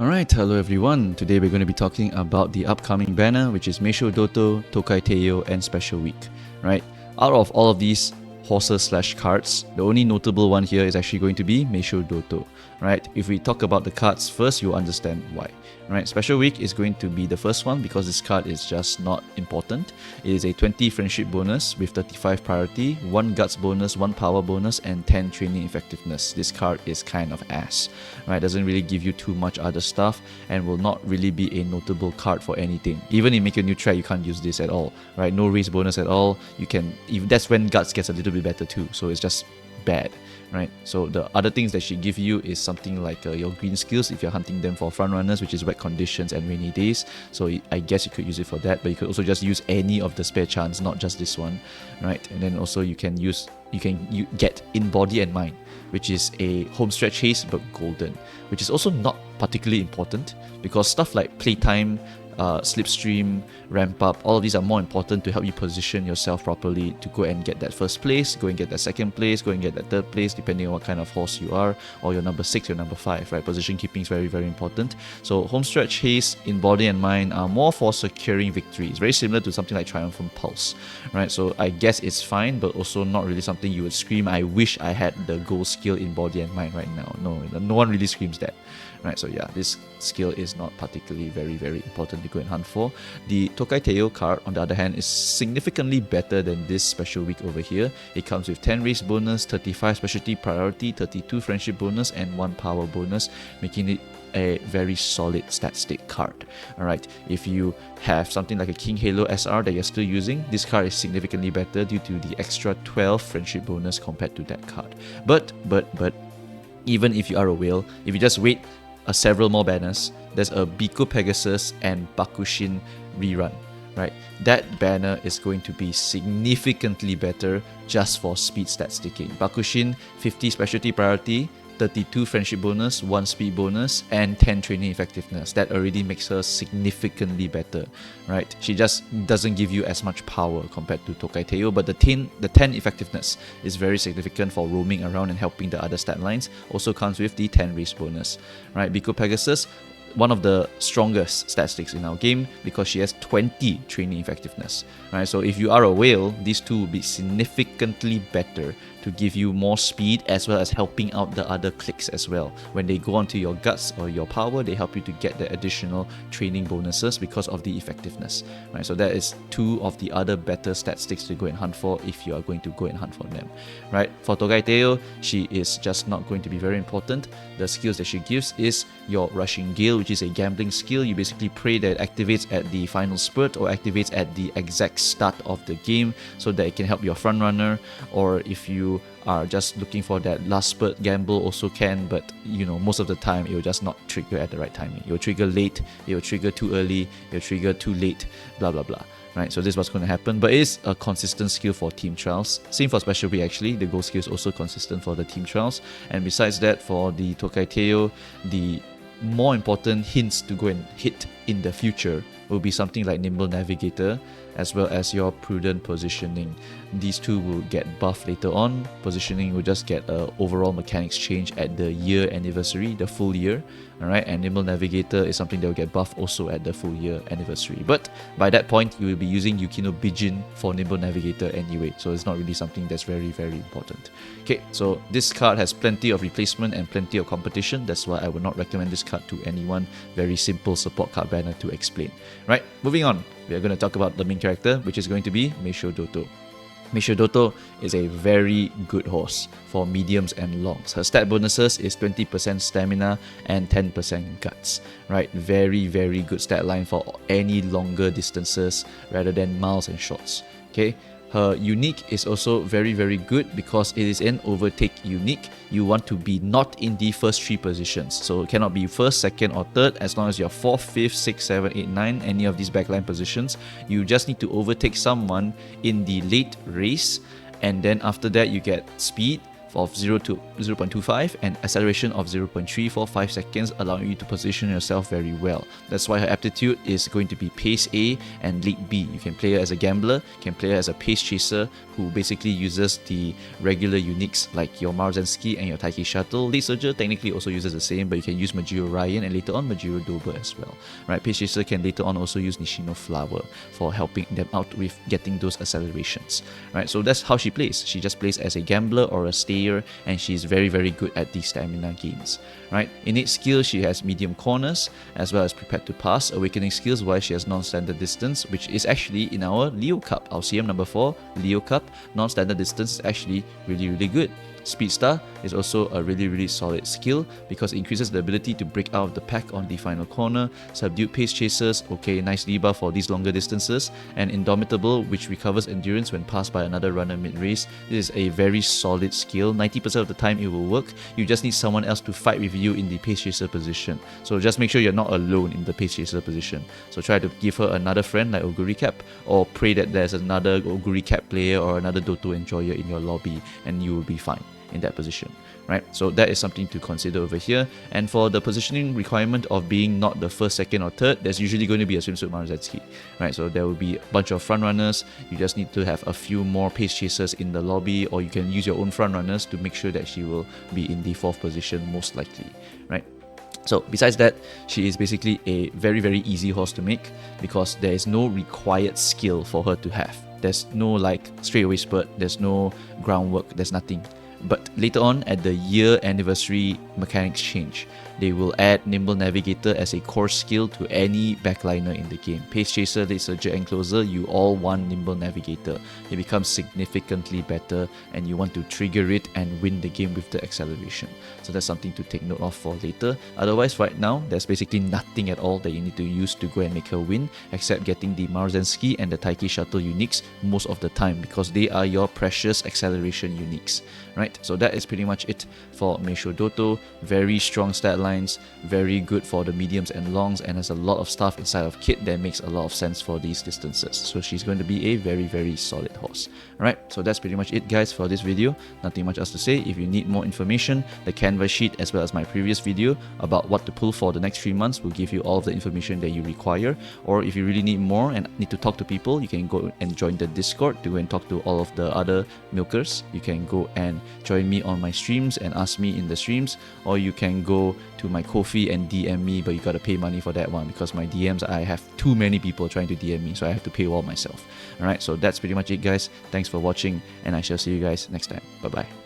Alright, hello everyone. Today we're going to be talking about the upcoming banner, which is Meisho Doto, Tokai Teio, and Special Week. Right? Out of all of these horses slash cards, the only notable one here is actually going to be Meisho Doto. Right? If we talk about the cards first, you'll understand why. Right? Special Week is going to be the first one because this card is just not important. It is a 20 friendship bonus with 35 priority, 1 guts bonus, 1 power bonus, and 10 training effectiveness. This card is kind of ass. Right? Doesn't really give you too much other stuff and will not really be a notable card for anything. Even in Make a New Track, you can't use this at all. Right? No race bonus at all. You can, if that's when guts gets a little bit better too. So it's just bad. Right, so the other things that she give you is something like your green skills if you're hunting them for front runners, which is wet conditions and rainy days. So I guess you could use it for that, but you could also just use any of the spare chance, not just this one, right? And then also you can get in body and mind, which is a home stretch haste but golden, which is also not particularly important because stuff like playtime, slipstream, ramp up, all of these are more important to help you position yourself properly to go and get that first place, go and get that second place, go and get that third place, depending on what kind of horse you are, or your number 6, your number 5, right? Position keeping is very, very important. So homestretch haste in body and mind are more for securing victory. It's very similar to something like Triumphant Pulse, right? So I guess it's fine, but also not really something you would scream, I wish I had the goal skill in body and mind right now. No one really screams that. Right, so yeah, this skill is not particularly very, very important to go and hunt for. The Tokai Teio card, on the other hand, is significantly better than this special week over here. It comes with 10 race bonus, 35 specialty priority, 32 friendship bonus, and 1 power bonus, making it a very solid stat stick card. Alright, if you have something like a King Halo SR that you're still using, this card is significantly better due to the extra 12 friendship bonus compared to that card. But, even if you are a whale, if you just wait several more banners, there's a Biko Pegasus and Bakushin rerun, right? That banner is going to be significantly better just for speed stat sticking. Bakushin, 50 specialty priority, 32 friendship bonus, 1 speed bonus, and 10 training effectiveness. That already makes her significantly better, right? She just doesn't give you as much power compared to Tokai Teio, but the 10 effectiveness is very significant for roaming around and helping the other stat lines. Also comes with the 10 race bonus, right? Biko Pegasus, one of the strongest statistics in our game because she has 20 training effectiveness, right? So if you are a whale, these two will be significantly better to give you more speed as well as helping out the other clicks as well. When they go onto your guts or your power, they help you to get the additional training bonuses because of the effectiveness, right? So that is 2 of the other better statistics to go and hunt for if you are going to go and hunt for them, right? For Tokai Teio, she is just not going to be very important. The skills that she gives is your Rushing Gale, which is a gambling skill. You basically pray that it activates at the final spurt or activates at the exact start of the game so that it can help your front runner, or if you are just looking for that last spurt gamble also can, but most of the time it will just not trigger at the right timing. It will trigger late, it will trigger too early, it will trigger too late, blah blah blah. Right, so this is what's going to happen, but it is a consistent skill for team trials. Same for Special Week actually, the goal skill is also consistent for the team trials. And besides that, for the Tokai Teio, the more important hints to go and hit in the future will be something like Nimble Navigator as well as your Prudent Positioning. These two will get buffed later on. Positioning will just get a overall mechanics change at the year anniversary, the full year. Alright, and Nimble Navigator is something that will get buffed also at the full year anniversary. But by that point, you will be using Yukino Bijin for Nimble Navigator anyway, so it's not really something that's very, very important. Okay, so this card has plenty of replacement and plenty of competition. That's why I would not recommend this card to anyone. Very simple support card banner to explain. Right, moving on, we are going to talk about the main character, which is going to be Meisho Doto. Meisho Doto is a very good horse for mediums and longs. Her stat bonuses is 20% stamina and 10% guts. Right, very, very good stat line for any longer distances rather than miles and shorts. Okay, her unique is also very, very good because it is an overtake unique. You want to be not in the first 3 positions, so it cannot be first, second or third. As long as you're 4th, 5th, 6th, 7th, 8th, 9th, any of these backline positions, you just need to overtake someone in the late race, and then after that you get speed, of 0 to 0.25 and acceleration of 0.345 seconds, allowing you to position yourself very well. That's why her aptitude is going to be pace A and lead B. You can play her as a gambler, you can play her as a pace chaser who basically uses the regular uniques like your Marzensky and your Taiki Shuttle. Lead Surger technically also uses the same, but you can use Majiro Ryan and later on Majiro Dober as well. Right, pace chaser can later on also use Nishino Flower for helping them out with getting those accelerations. Right, so that's how she plays. She just plays as a gambler or a stayer, and she's very good at these stamina gains. Right, innate skill, she has medium corners as well as prepared to pass. Awakening skills wise, she has non-standard distance, which is actually in our Leo Cup, our CM number 4 Leo Cup. Non-standard distance is actually really good. Speed Star is also a really solid skill because it increases the ability to break out of the pack on the final corner. Subdued Pace Chasers, okay, nice debuff for these longer distances. And Indomitable, which recovers endurance when passed by another runner mid-race. This is a very solid skill. 90% of the time it will work. You just need someone else to fight with you in the Pace Chaser position. So just make sure you're not alone in the Pace Chaser position. So try to give her another friend like Oguri Cap, or pray that there's another Oguri Cap player or another Doto enjoyer in your lobby, and you will be fine in that position, right? So that is something to consider over here. And for the positioning requirement of being not the first, second or third, there's usually going to be a swimsuit Marzensky, right? So there will be a bunch of front runners. You just need to have a few more pace chasers in the lobby, or you can use your own front runners to make sure that she will be in the 4th position most likely, right? So besides that, she is basically a very easy horse to make because there is no required skill for her to have. There's no like straightaway spurt, there's no groundwork, there's nothing. But later on, at the year anniversary mechanics change, they will add Nimble Navigator as a core skill to any backliner in the game. Pace Chaser, Late Surger and Closer, you all want Nimble Navigator. It becomes significantly better and you want to trigger it and win the game with the acceleration. So that's something to take note of for later. Otherwise, right now, there's basically nothing at all that you need to use to go and make her win, except getting the Marzensky and the Taiki Shuttle uniques most of the time, because they are your precious acceleration uniques. Right, so that is pretty much it for Meisho Doto. Very strong stat lines, very good for the mediums and longs, and has a lot of stuff inside of kit that makes a lot of sense for these distances. So she's going to be a very solid horse. Alright, so that's pretty much it guys for this video. Nothing much else to say. If you need more information, the canvas sheet as well as my previous video about what to pull for the next 3 months will give you all of the information that you require. Or if you really need more and need to talk to people, you can go and join the Discord to go and talk to all of the other milkers. You can go and join me on my streams and ask me in the streams, or you can go to my Ko-fi and DM me, but you gotta pay money for that one because my DMs, I have too many people trying to DM me, so I have to pay all myself. Alright, so that's pretty much it guys. Thanks for watching and I shall see you guys next time. Bye bye.